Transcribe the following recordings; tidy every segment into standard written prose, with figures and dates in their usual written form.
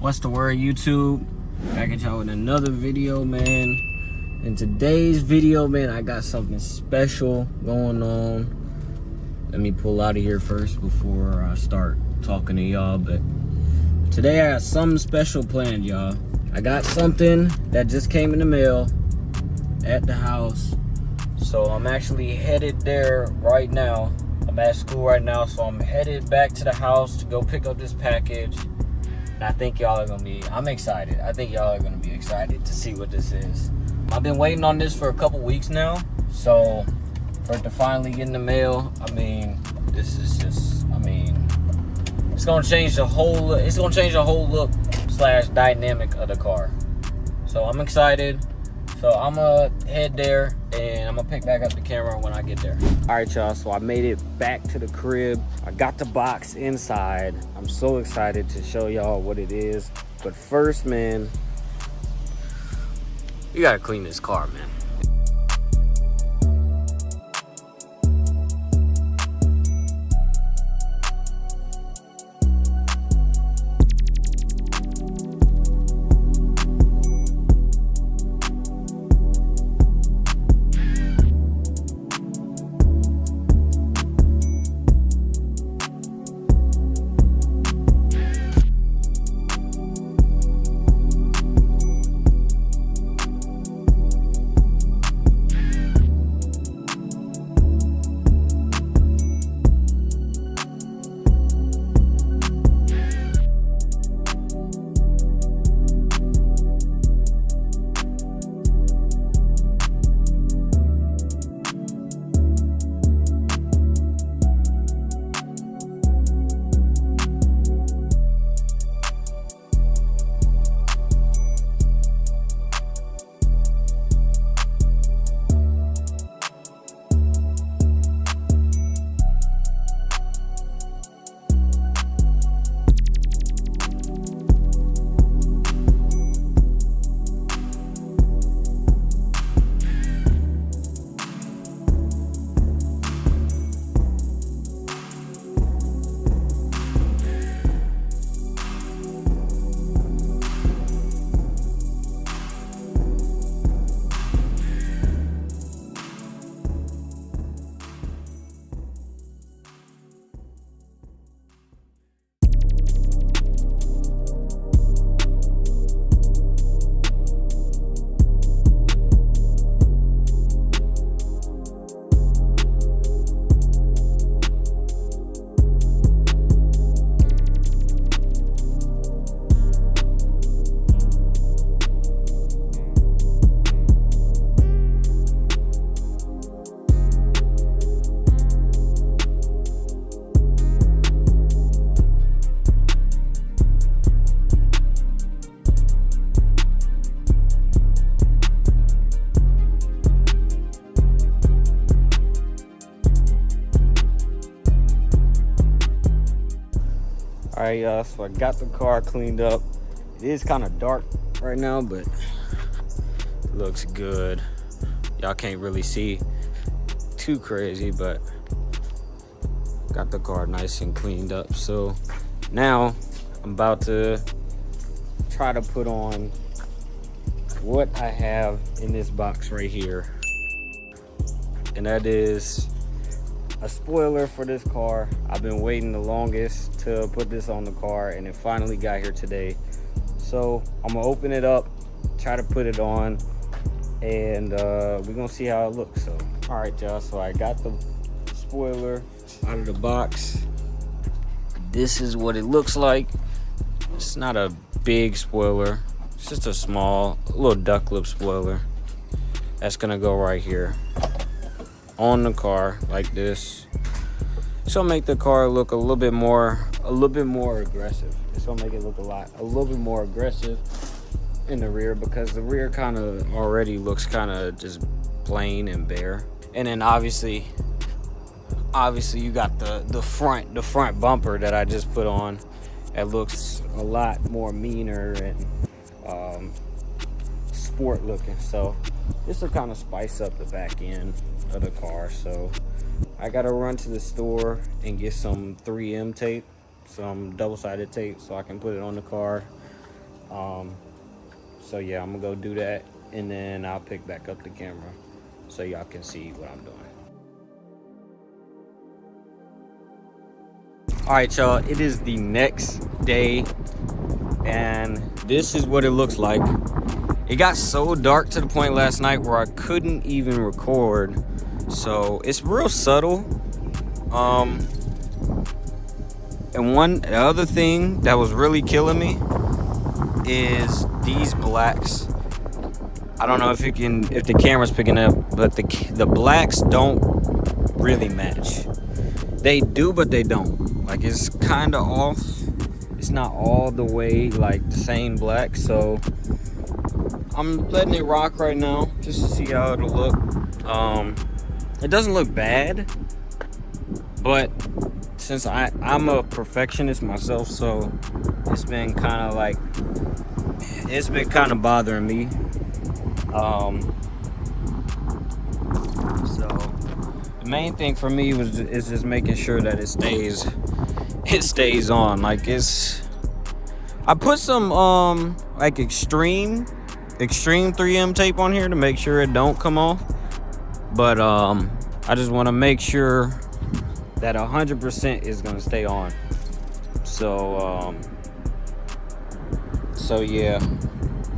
What's the word, YouTube? Back at y'all with another video, man. In today's video, man, I got something special going on. Let me pull out of here first before I start talking to y'all. But today I got something special planned, y'all. I got something that just came in the mail at the house. So I'm actually headed there right now. I'm at school right now, so I'm headed back to the house to go pick up this package. And I think y'all are gonna be, I'm excited. I think y'all are gonna be excited to see what this is. I've been waiting on this for a couple weeks now. So for it to finally get in the mail, I mean, this is just, I mean, it's gonna change the whole look slash dynamic of the car. So I'm excited. So I'm gonna head there and I'm gonna pick back up the camera when I get there. All right, y'all, so I made it back to the crib. I got the box inside. I'm so excited to show y'all what it is. But first, man, you gotta clean this car, man. All right, y'all, so I got the car cleaned up. It is kind of dark right now, but it looks good. Y'all can't really see too crazy, but got the car nice and cleaned up. So now I'm about to try to put on what I have in this box right here. And that is a spoiler for this car. I've been waiting the longest to put this on the car, and it finally got here today. So I'm gonna open it up, try to put it on, and we're gonna see how it looks. So all right, y'all, so I got the spoiler out of the box. This is what it looks like. It's not a big spoiler, it's just a small little duck lip spoiler that's gonna go right here on the car like this. So make the car look a little bit more aggressive. It's gonna make it look a little bit more aggressive in the rear, because the rear kind of already looks kind of just plain and bare. And then obviously you got the front bumper that I just put on. It looks a lot more meaner and sport looking. So this will kind of spice up the back end of the car. So I gotta run to the store and get some 3M tape, some double-sided tape, so I can put it on the car. So yeah, I'm gonna go do that, and then I'll pick back up the camera so y'all can see what I'm doing. All right, y'all, it is the next day, and this is what it looks like. It got so dark to the point last night where I couldn't even record, so it's real subtle. And the other thing that was really killing me is these blacks. I don't know if the camera's picking up, but the blacks don't really match. They do, but they don't. Like, it's kind of off. It's not all the way like the same black, so I'm letting it rock right now just to see how it'll look. It doesn't look bad, but since I'm a perfectionist myself, so it's been kind of bothering me. So the main thing for me is just making sure that it stays on. Like, I put some like extreme 3M tape on here to make sure it don't come off, but I just want to make sure that 100% is gonna stay on. So yeah,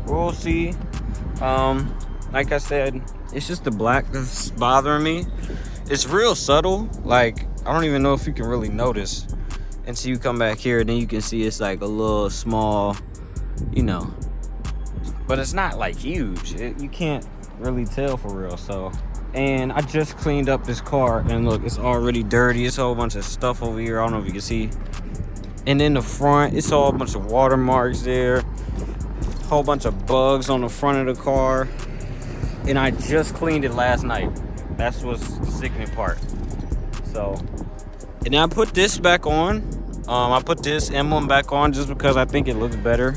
we'll see. Like I said, it's just the black that's bothering me. It's real subtle. Like, I don't even know if you can really notice until you come back here, and then you can see it's like a little small, but it's not like huge. You can't really tell for real. So, and I just cleaned up this car, and look, it's already dirty. It's a whole bunch of stuff over here. I don't know if you can see. And in the front, it's all a bunch of watermarks there. Whole bunch of bugs on the front of the car. And I just cleaned it last night. That's what's the sickening part. So, and then I put this back on. I put this emblem back on just because I think it looks better.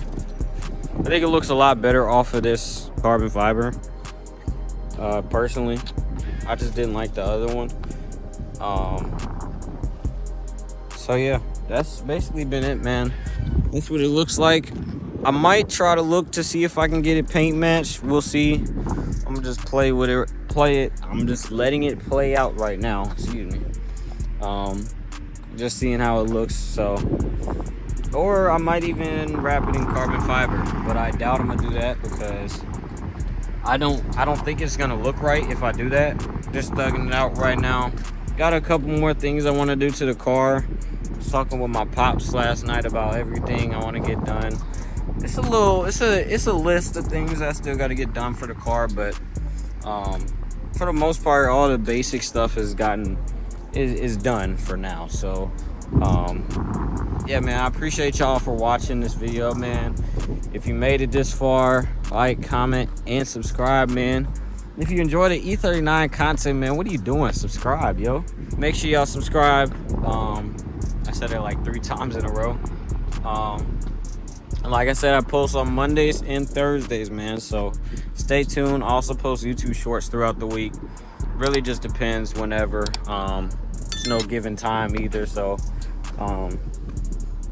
I think it looks a lot better off of this carbon fiber. Personally, I just didn't like the other one. So yeah, that's basically been it, man. That's what it looks like. I might try to look to see if I can get it paint matched. We'll see. I'm gonna just play it. I'm just letting it play out right now. Excuse me. Just seeing how it looks. So, or I might even wrap it in carbon fiber, but I doubt I'm gonna do that because I don't think it's gonna look right if I do that. Just thugging it out right now. Got a couple more things I want to do to the car. I was talking with my pops last night about everything I want to get done. It's a list of things I still got to get done for the car, but for the most part, all the basic stuff is done for now. So yeah, man, I appreciate y'all for watching this video, man. If you made it this far, like, comment, and subscribe, man. If you enjoy the E39 content, man, what are you doing? Subscribe, yo. Make sure y'all subscribe. I said it like 3 times in a row. And like I said, I post on Mondays and Thursdays, man. So stay tuned. I also post YouTube shorts throughout the week. Really just depends whenever. There's no given time either. So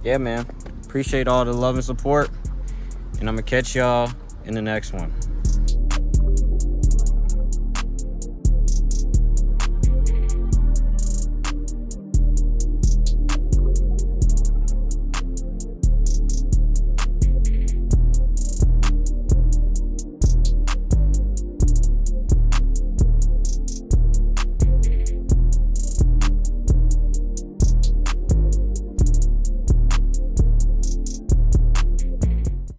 yeah, man. Appreciate all the love and support. And I'm gonna catch y'all in the next one.